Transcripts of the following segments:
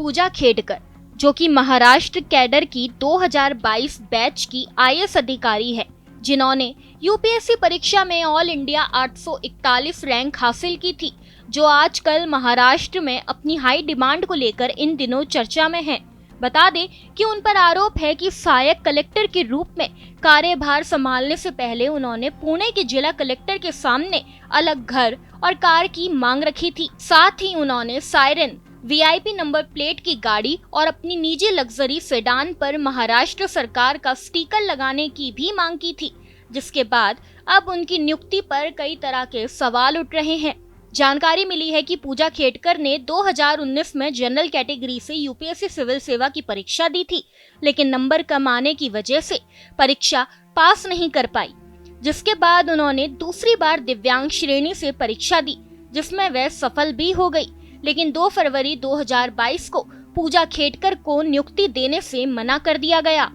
पूजा खेडकर, जो कि महाराष्ट्र कैडर की 2022 बैच की आईएएस अधिकारी है, जिन्होंने यूपीएससी परीक्षा में ऑल इंडिया 841 रैंक हासिल की थी, जो आजकल महाराष्ट्र में अपनी हाई डिमांड को लेकर इन दिनों चर्चा में है। बता दें कि उन पर आरोप है कि सहायक कलेक्टर के रूप में कार्यभार संभालने से पहले उन्होंने पुणे के जिला कलेक्टर के सामने अलग घर और कार की मांग रखी थी। साथ ही उन्होंने सायरन, वीआईपी नंबर प्लेट की गाड़ी और अपनी निजी लग्जरी सेडान पर महाराष्ट्र सरकार का स्टिकर लगाने की भी मांग की थी, जिसके बाद अब उनकी नियुक्ति पर कई तरह के सवाल उठ रहे हैं। जानकारी मिली है कि पूजा खेडकर ने 2019 में जनरल कैटेगरी से यूपीएससी सिविल सेवा की परीक्षा दी थी, लेकिन नंबर कम आने की वजह से परीक्षा पास नहीं कर पाई, जिसके बाद उन्होंने दूसरी बार दिव्यांग श्रेणी से परीक्षा दी, जिसमें वह सफल भी हो गई। लेकिन 2 फरवरी 2022 को पूजा खेडकर को नियुक्ति देने से मना कर दिया गया,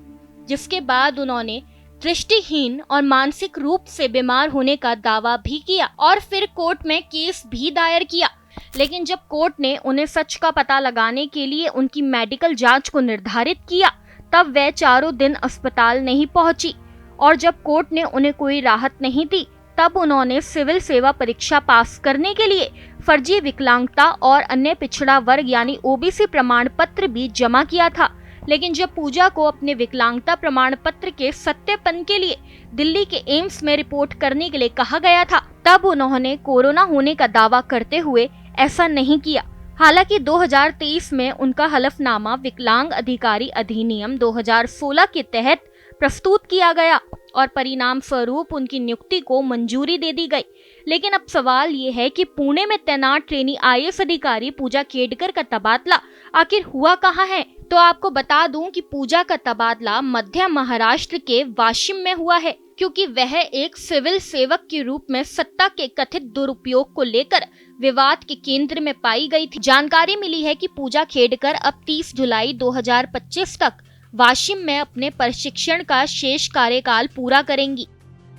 जिसके बाद उन्होंने दृष्टिहीन और मानसिक रूप से बीमार होने का दावा भी किया और फिर कोर्ट में केस भी दायर किया। लेकिन जब कोर्ट ने उन्हें सच का पता लगाने के लिए उनकी मेडिकल जांच को निर्धारित किया, तब वह 4 दिन अस्पताल नहीं पहुंची और जब कोर्ट ने उन्हें कोई राहत नहीं दी, तब उन्होंने सिविल सेवा परीक्षा पास करने के लिए फर्जी विकलांगता और अन्य पिछड़ा वर्ग यानी ओबीसी प्रमाण पत्र भी जमा किया था। लेकिन जब पूजा को अपने विकलांगता प्रमाण पत्र के सत्यापन के लिए दिल्ली के एम्स में रिपोर्ट करने के लिए कहा गया था, तब उन्होंने कोरोना होने का दावा करते हुए ऐसा नहीं किया। हालांकि 2023 में उनका हलफनामा विकलांग अधिकारी अधिनियम 2016 के तहत प्रस्तुत किया गया और परिणाम स्वरूप उनकी नियुक्ति को मंजूरी दे दी गई। लेकिन अब सवाल ये है कि पुणे में तैनात ट्रेनी आईएएस अधिकारी पूजा खेडकर का तबादला आखिर हुआ कहाँ है? तो आपको बता दूं कि पूजा का तबादला मध्य महाराष्ट्र के वाशिम में हुआ है, क्योंकि वह एक सिविल सेवक के रूप में सत्ता के कथित दुरुपयोग को लेकर विवाद के केंद्र में पाई गई थी। जानकारी मिली है कि पूजा खेडकर अब 30 जुलाई 2025 तक वाशिम में अपने प्रशिक्षण का शेष कार्यकाल पूरा करेंगी।